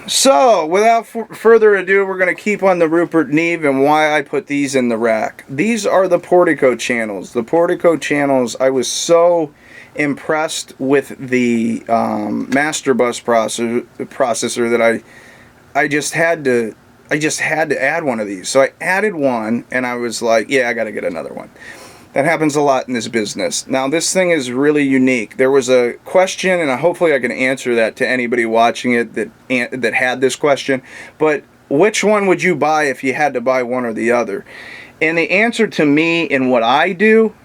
So, without further ado, we're going to keep on the Rupert Neve and why I put these in the rack. These are the Portico channels. The Portico channels, I was so impressed with the master bus processor that I just had to add one of these. So I added one, and I was like, yeah, I got to get another one. That happens a lot in this business. Now, this thing is really unique. There was a question, and hopefully I can answer that to anybody watching it that had this question. But which one would you buy if you had to buy one or the other? And the answer to me in what I do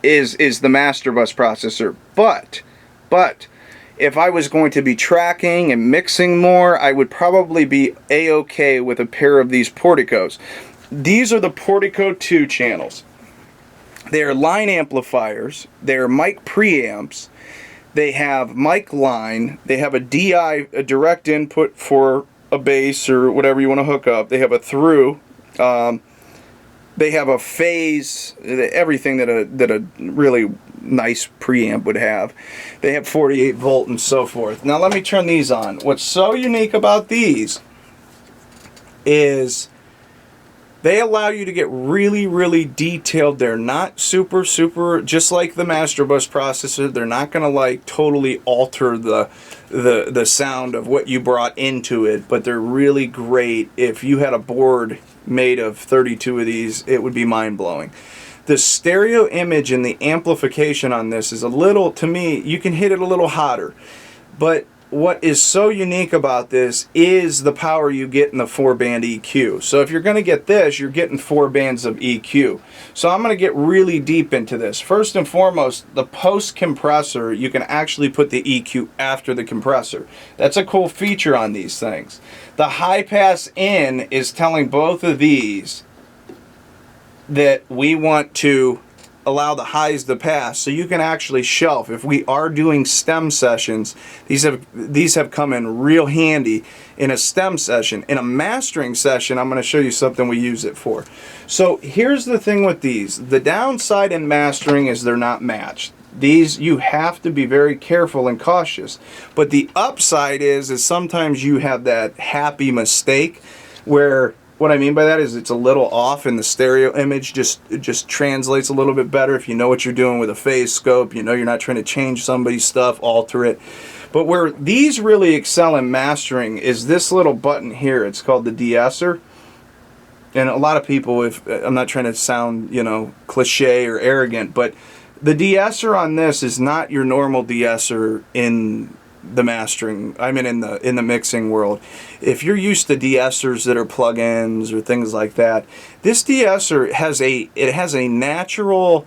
is the master bus processor. But if I was going to be tracking and mixing more, I would probably be a-okay with a pair of these Porticos. These are the Portico 2 channels. They're line amplifiers, they're mic preamps, they have mic line, they have a DI, a direct input for a bass or whatever you want to hook up, they have a through, they have a phase, everything that a really nice preamp would have. They have 48 volt and so forth. Now let me turn these on. What's so unique about these is they allow you to get really detailed. They're not super, just like the master bus processor. They're not going to like totally alter the sound of what you brought into it, but they're really great. If you had a board made of 32 of these, it would be mind-blowing. The stereo image and the amplification on this is a little, to me, you can hit it a little hotter, but what is so unique about this is the power you get in the 4-band EQ. So if you're going to get this, you're getting 4 bands of EQ. So I'm going to get really deep into this. First and foremost, the post compressor, you can actually put the EQ after the compressor. That's a cool feature on these things. The high pass in is telling both of these that we want to allow the highs to pass, so you can actually shelf. If we are doing stem sessions, these have come in real handy in a stem session. In a mastering session, I'm going to show you something we use it for. So here's the thing with these. The downside in mastering is they're not matched. These, you have to be very careful and cautious. But the upside is sometimes you have that happy mistake where, what I mean by that is it's a little off and the stereo image just translates a little bit better if you know what you're doing with a phase scope. You know you're not trying to change somebody's stuff, alter it. But where these really excel in mastering is this little button here. It's called the de-esser. And a lot of people, if I'm not trying to sound, you know, cliche or arrogant, but the de-esser on this is not your normal de-esser in the mastering, I mean in the mixing world. If you're used to de-essers that are plugins or things like that, this de-esser has a natural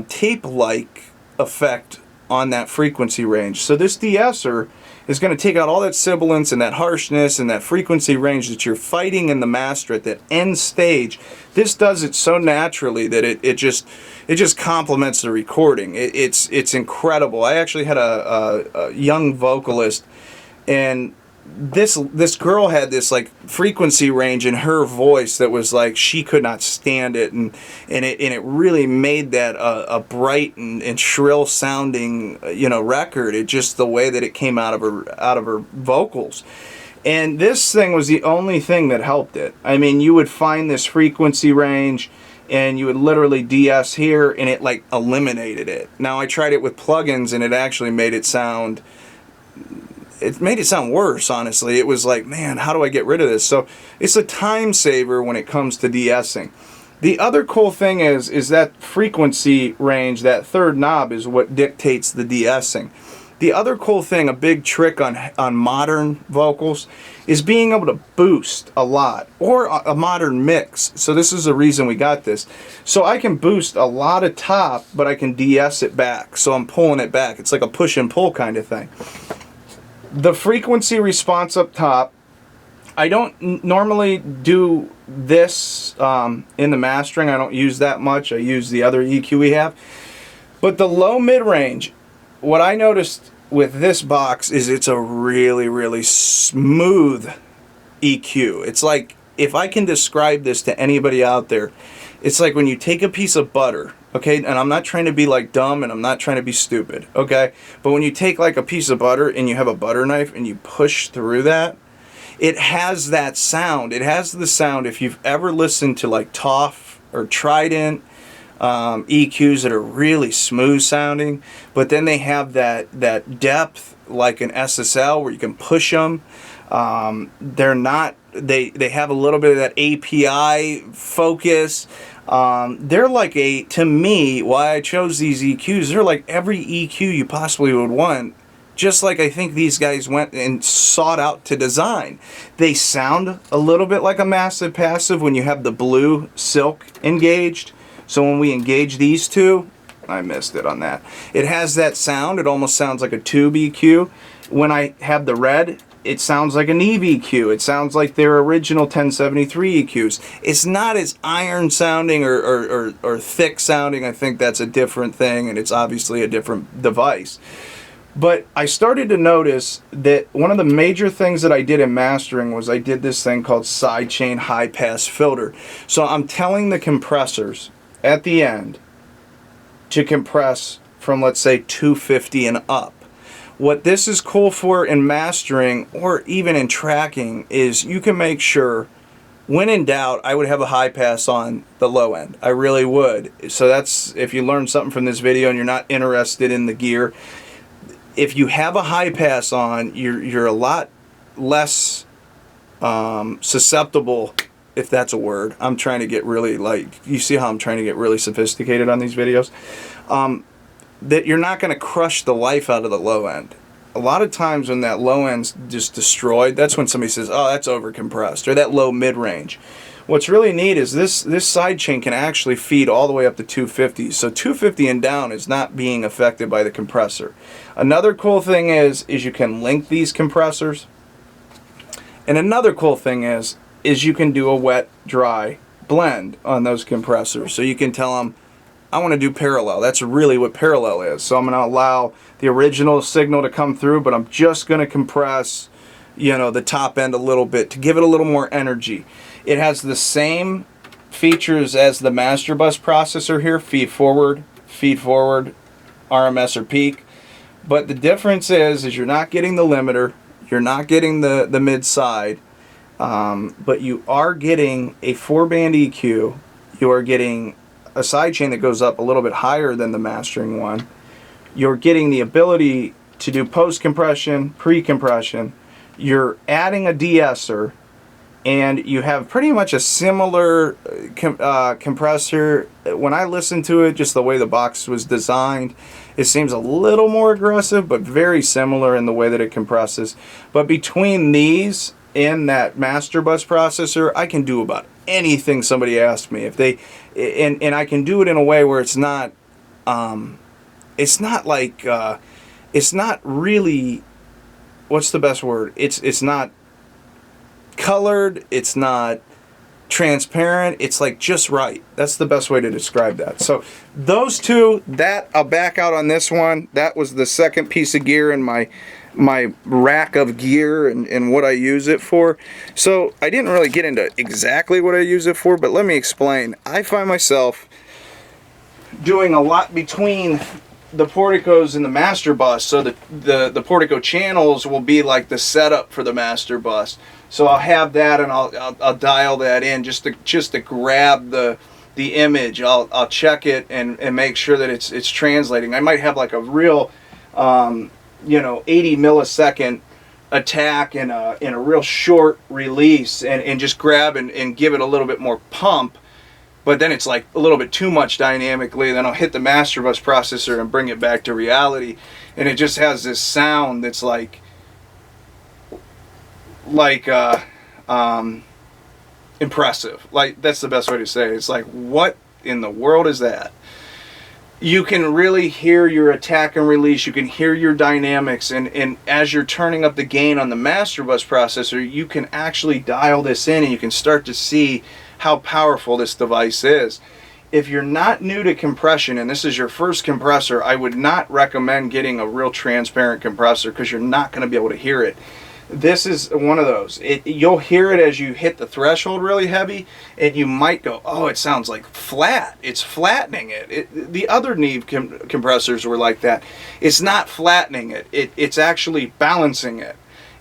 tape-like effect on that frequency range. So this de-esser is going to take out all that sibilance and that harshness and that frequency range that you're fighting in the master at that end stage. This does it so naturally that it just complements the recording. It's incredible. I actually had a young vocalist, and this girl had this like frequency range in her voice that was like she could not stand it, and it really made that a bright and shrill sounding, you know, record. It just, the way that it came out of her vocals. And this thing was the only thing that helped it. I mean, you would find this frequency range and you would literally de-ess here and it like eliminated it. Now I tried it with plugins and it actually made it sound worse, honestly. It was like, man, how do I get rid of this? So it's a time saver when it comes to de-essing. The other cool thing is that frequency range, that third knob, is what dictates the de-essing. The other cool thing, a big trick on modern vocals, is being able to boost a lot, or a modern mix. So this is the reason we got this. So I can boost a lot of top, but I can de-ess it back. So I'm pulling it back. It's like a push and pull kind of thing. The frequency response up top, I don't normally do this in the mastering. I don't use that much. I use the other EQ we have. But the low mid-range, what I noticed with this box is it's a really smooth EQ. It's like, if I can describe this to anybody out there, it's like when you take a piece of butter, Okay, and I'm not trying to be like dumb, and I'm not trying to be stupid, okay? But when you take like a piece of butter and you have a butter knife and you push through that, it has that sound. It has the sound, if you've ever listened to like Toff or Trident EQs that are really smooth sounding, but then they have that depth like an SSL where you can push them. They're not, they have a little bit of that API focus. They're like to me, why I chose these EQs, they're like every EQ you possibly would want, just like I think these guys went and sought out to design. They sound a little bit like a massive passive when you have the blue silk engaged. So when we engage these two, I missed it on that. It has that sound. It almost sounds like a tube EQ. When I have the red, it sounds like a Neve EQ. It sounds like their original 1073 EQs. It's not as iron sounding or thick sounding. I think that's a different thing, and it's obviously a different device. But I started to notice that one of the major things that I did in mastering was I did this thing called sidechain high pass filter. So I'm telling the compressors at the end to compress from, let's say, 250 and up. What this is cool for in mastering or even in tracking is you can make sure, when in doubt, I would have a high pass on the low end. I really would. So that's, if you learned something from this video and you're not interested in the gear, if you have a high pass on, you're a lot less susceptible, if that's a word. I'm trying to get really, like, you see how I'm trying to get really sophisticated on these videos? That you're not going to crush the life out of the low end. A lot of times when that low end's just destroyed, that's when somebody says, oh, that's over compressed, or that low mid-range. What's really neat is this sidechain can actually feed all the way up to 250. So 250 and down is not being affected by the compressor. Another cool thing is you can link these compressors. And another cool thing is you can do a wet-dry blend on those compressors. So you can tell them, I want to do parallel. That's really what parallel is. So I'm going to allow the original signal to come through, but I'm just going to compress, you know, the top end a little bit to give it a little more energy. It has the same features as the master bus processor here, feed forward, RMS or peak. But the difference is you're not getting the limiter, you're not getting the mid side, but you are getting a 4-band EQ, you are getting a sidechain that goes up a little bit higher than the mastering one, you're getting the ability to do post-compression, pre-compression, you're adding a de-esser, and you have pretty much a similar compressor. When I listened to it, just the way the box was designed, it seems a little more aggressive, but very similar in the way that it compresses. But between these and that master bus processor, I can do about anything somebody asks me. If they, and I can do it in a way where it's not like, it's not really, what's the best word? It's not colored, it's not transparent, it's like just right. That's the best way to describe that. So those two, that I'll back out on this one. That was the second piece of gear in my rack of gear and what I use it for. So I didn't really get into exactly what I use it for, but let me explain. I find myself doing a lot between the Porticos and the master bus. So the Portico channels will be like the setup for the master bus. So I'll have that, and I'll dial that in just to grab the image. I'll check it and make sure that it's translating. I might have like a real 80 millisecond attack in a real short release, and just grab and give it a little bit more pump. But then it's like a little bit too much dynamically. Then I'll hit the master bus processor and bring it back to reality, and it just has this sound that's like impressive. Like, that's the best way to say it. It's like, what in the world is that? You can really hear your attack and release. You can hear your dynamics, and as you're turning up the gain on the master bus processor, you can actually dial this in, and you can start to see how powerful this device is. If you're not new to compression and this is your first compressor, I would not recommend getting a real transparent compressor, because you're not going to be able to hear it. This is one of those. You'll hear it as you hit the threshold really heavy, and you might go, oh, it sounds like flat. It's flattening it. The other Neve compressors were like that. It's not flattening it. It's actually balancing it.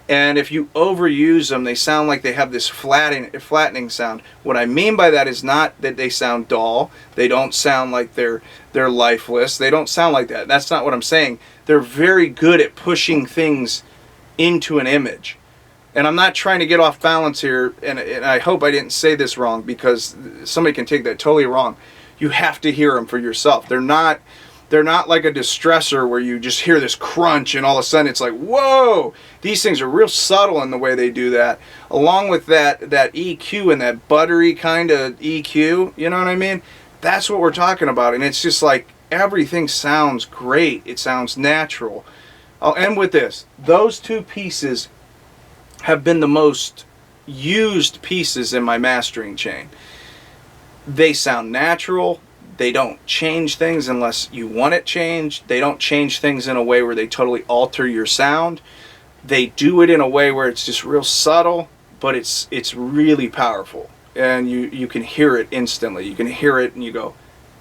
And if you overuse them, they sound like they have this flattening sound. What I mean by that is not that they sound dull. They don't sound like they're lifeless. They don't sound like that. That's not what I'm saying. They're very good at pushing things into an image. And I'm not trying to get off balance here, and I hope I didn't say this wrong, because somebody can take that totally wrong. You have to hear them for yourself. They're not like a distressor where you just hear this crunch and all of a sudden it's like, whoa! These things are real subtle in the way they do that. Along with that EQ and that buttery kind of EQ, you know what I mean? That's what we're talking about. And it's just like everything sounds great. It sounds natural. I'll end with this. Those two pieces have been the most used pieces in my mastering chain. They sound natural. They don't change things unless you want it changed. They don't change things in a way where they totally alter your sound. They do it in a way where it's just real subtle, but it's really powerful. And you can hear it instantly. You can hear it and you go,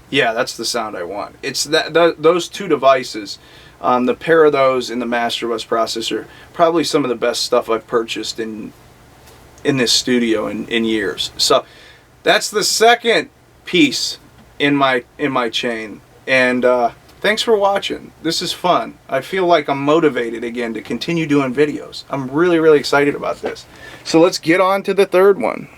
yeah, that's the sound I want. It's those two devices, the pair of those in the Master Bus processor, probably some of the best stuff I've purchased in this studio in years. So that's the second piece in my chain. And thanks for watching. This is fun. I feel like I'm motivated again to continue doing videos. I'm really, really excited about this. So let's get on to the third one.